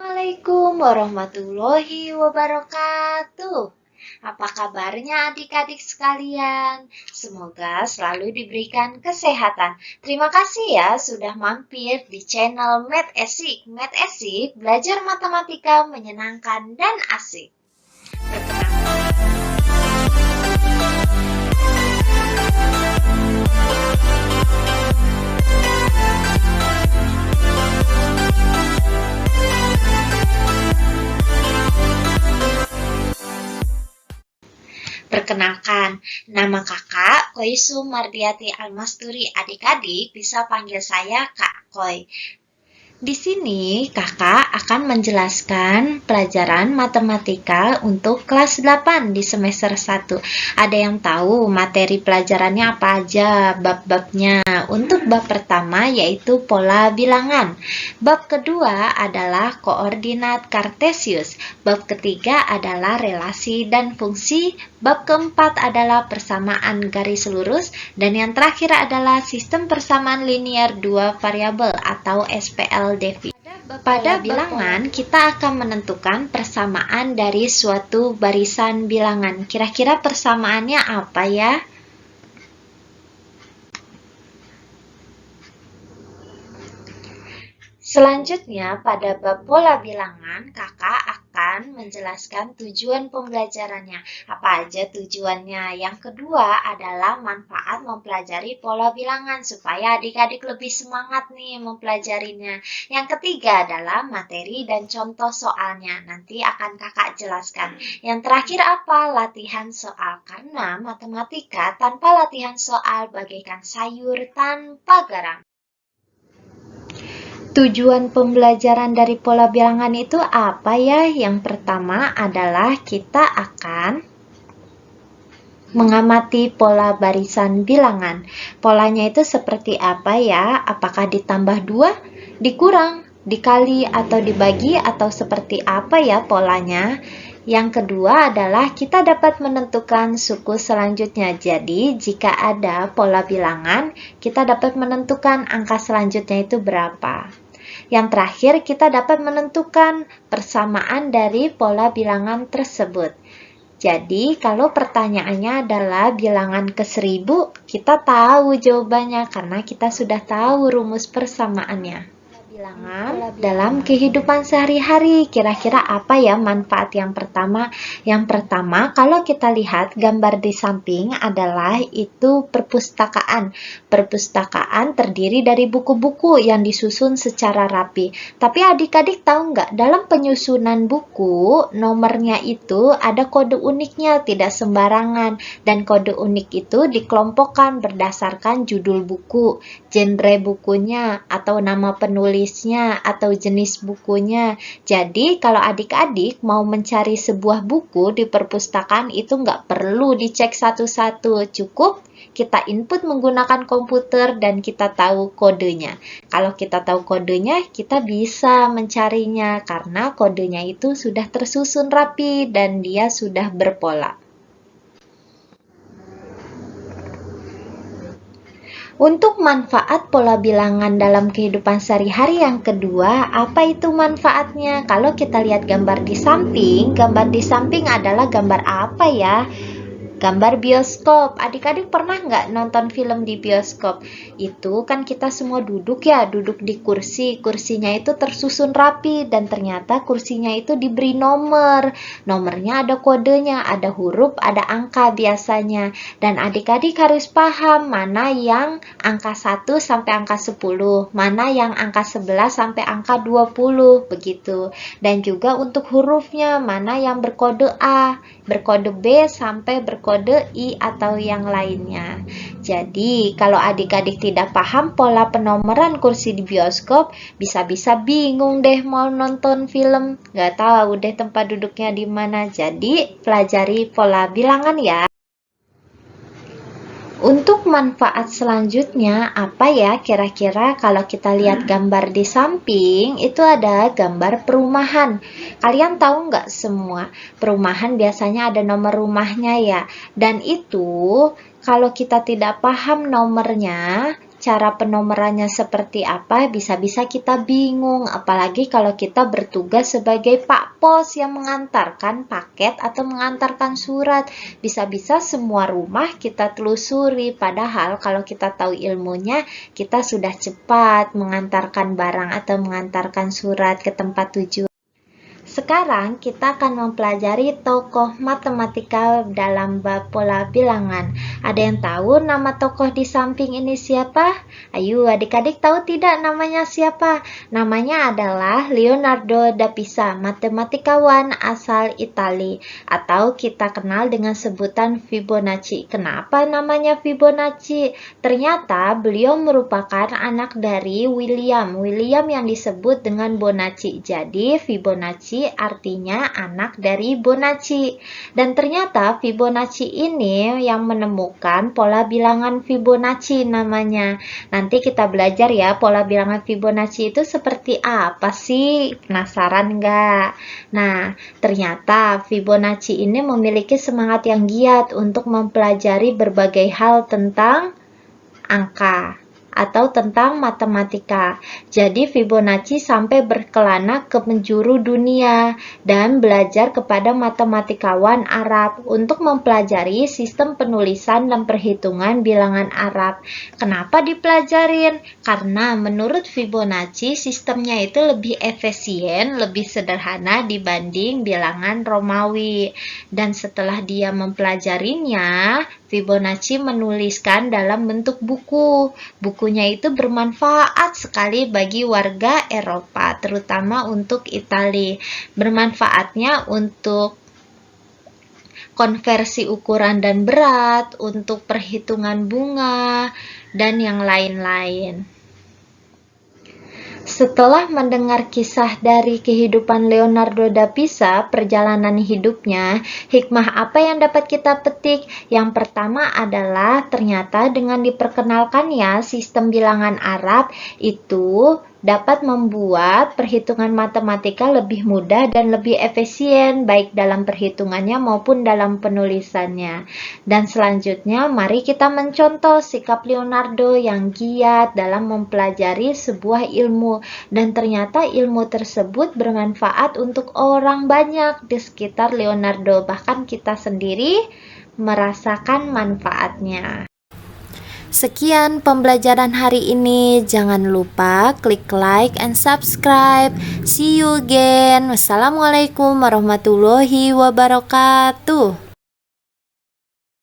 Assalamualaikum warahmatullahi wabarakatuh. Apa kabarnya adik-adik sekalian? Semoga selalu diberikan kesehatan. Terima kasih ya sudah mampir di channel Math Asik. Math Asik, belajar matematika menyenangkan dan asik. Perkenalkan, nama kakak Koisu Mardiati Almasturi. Adik-adik bisa panggil saya Kak Koi. Di sini kakak akan menjelaskan pelajaran matematika untuk kelas 8 di semester 1. Ada yang tahu materi pelajarannya apa aja, bab-babnya? Untuk bab pertama yaitu pola bilangan. Bab kedua adalah koordinat kartesius. Bab ketiga adalah relasi dan fungsi. Bab keempat adalah persamaan garis lurus. Dan yang terakhir adalah sistem persamaan linear dua variabel atau SPLDV. Pada bilangan, kita akan menentukan persamaan dari suatu barisan bilangan. Kira-kira persamaannya apa ya? Selanjutnya, pada bab pola bilangan, kakak akan menjelaskan tujuan pembelajarannya. Apa aja tujuannya? Yang kedua adalah manfaat mempelajari pola bilangan supaya adik-adik lebih semangat nih mempelajarinya. Yang ketiga adalah materi dan contoh soalnya. Nanti akan kakak jelaskan. Yang terakhir apa? Latihan soal. Karena matematika tanpa latihan soal bagaikan sayur tanpa garam. Tujuan pembelajaran dari pola bilangan itu apa ya? Yang pertama adalah kita akan mengamati pola barisan bilangan. Polanya itu seperti apa ya? Apakah ditambah 2, dikurang, dikali, atau dibagi, atau seperti apa ya polanya? Yang kedua adalah kita dapat menentukan suku selanjutnya. Jadi, jika ada pola bilangan, kita dapat menentukan angka selanjutnya itu berapa. Yang terakhir, kita dapat menentukan persamaan dari pola bilangan tersebut. Jadi, kalau pertanyaannya adalah bilangan ke 1000, kita tahu jawabannya karena kita sudah tahu rumus persamaannya. Bilangan dalam kehidupan sehari-hari, kira-kira apa ya manfaat yang pertama? Yang pertama, kalau kita lihat gambar di samping adalah itu perpustakaan. Perpustakaan terdiri dari buku-buku yang disusun secara rapi. Tapi adik-adik tahu nggak, dalam penyusunan buku, nomornya itu ada kode uniknya, tidak sembarangan. Dan kode unik itu dikelompokkan berdasarkan judul buku, genre bukunya, atau nama penulis atau jenis bukunya. Jadi kalau adik-adik mau mencari sebuah buku di perpustakaan itu nggak perlu dicek satu-satu, cukup kita input menggunakan komputer dan kita tahu kodenya. Kalau kita tahu kodenya, kita bisa mencarinya karena kodenya itu sudah tersusun rapi dan dia sudah berpola. Untuk manfaat pola bilangan dalam kehidupan sehari-hari yang kedua, apa itu manfaatnya? Kalau kita lihat gambar di samping adalah gambar apa ya? Gambar bioskop. Adik-adik pernah nggak nonton film di bioskop? Itu kan kita semua duduk ya, duduk di kursi. Kursinya itu tersusun rapi dan ternyata kursinya itu diberi nomor. Nomornya ada kodenya, ada huruf, ada angka biasanya. Dan adik-adik harus paham mana yang angka 1 sampai angka 10, mana yang angka 11 sampai angka 20, begitu. Dan juga untuk hurufnya, mana yang berkode A, berkode B sampai berkode I atau yang lainnya. Jadi, kalau adik-adik tidak paham pola penomoran kursi di bioskop, bisa-bisa bingung deh mau nonton film, nggak tahu deh tempat duduknya di mana. Jadi, pelajari pola bilangan ya. Untuk manfaat selanjutnya, apa ya kira-kira? Kalau kita lihat gambar di samping, itu ada gambar perumahan. Kalian tahu nggak semua? Perumahan biasanya ada nomor rumahnya ya. Dan itu, kalau kita tidak paham nomornya, cara penomorannya seperti apa, bisa-bisa kita bingung. Apalagi kalau kita bertugas sebagai Pak Pos yang mengantarkan paket atau mengantarkan surat. Bisa-bisa semua rumah kita telusuri. Padahal kalau kita tahu ilmunya, kita sudah cepat mengantarkan barang atau mengantarkan surat ke tempat tujuan. Sekarang kita akan mempelajari tokoh matematika dalam bab pola bilangan. Ada yang tahu nama tokoh di samping ini siapa? Ayo adik-adik tahu tidak namanya siapa? Namanya adalah Leonardo da Pisa, matematikawan asal Italia, atau kita kenal dengan sebutan Fibonacci. Kenapa namanya Fibonacci? Ternyata beliau merupakan anak dari William yang disebut dengan Bonacci. Jadi Fibonacci artinya anak dari Bonacci. Dan ternyata Fibonacci ini yang menemukan pola bilangan Fibonacci namanya. Nanti kita belajar ya pola bilangan Fibonacci itu seperti apa sih? Penasaran nggak? Nah, ternyata Fibonacci ini memiliki semangat yang giat untuk mempelajari berbagai hal tentang angka atau tentang matematika. Jadi Fibonacci sampai berkelana ke penjuru dunia dan belajar kepada matematikawan Arab untuk mempelajari sistem penulisan dan perhitungan bilangan Arab. Kenapa dipelajarin? Karena menurut Fibonacci sistemnya itu lebih efisien, lebih sederhana dibanding bilangan Romawi. Dan setelah dia mempelajarinya, Fibonacci menuliskan dalam bentuk buku. Bukunya itu bermanfaat sekali bagi warga Eropa, terutama untuk Italia. Bermanfaatnya untuk konversi ukuran dan berat, untuk perhitungan bunga, dan yang lain-lain. Setelah mendengar kisah dari kehidupan Leonardo da Pisa, perjalanan hidupnya, hikmah apa yang dapat kita petik? Yang pertama adalah ternyata dengan diperkenalkannya sistem bilangan Arab itu dapat membuat perhitungan matematika lebih mudah dan lebih efisien baik dalam perhitungannya maupun dalam penulisannya. Dan selanjutnya mari kita mencontoh sikap Leonardo yang giat dalam mempelajari sebuah ilmu, dan ternyata ilmu tersebut bermanfaat untuk orang banyak di sekitar Leonardo, bahkan kita sendiri merasakan manfaatnya. Sekian pembelajaran hari ini. Jangan lupa klik like and subscribe. See you again. Wassalamualaikum warahmatullahi wabarakatuh.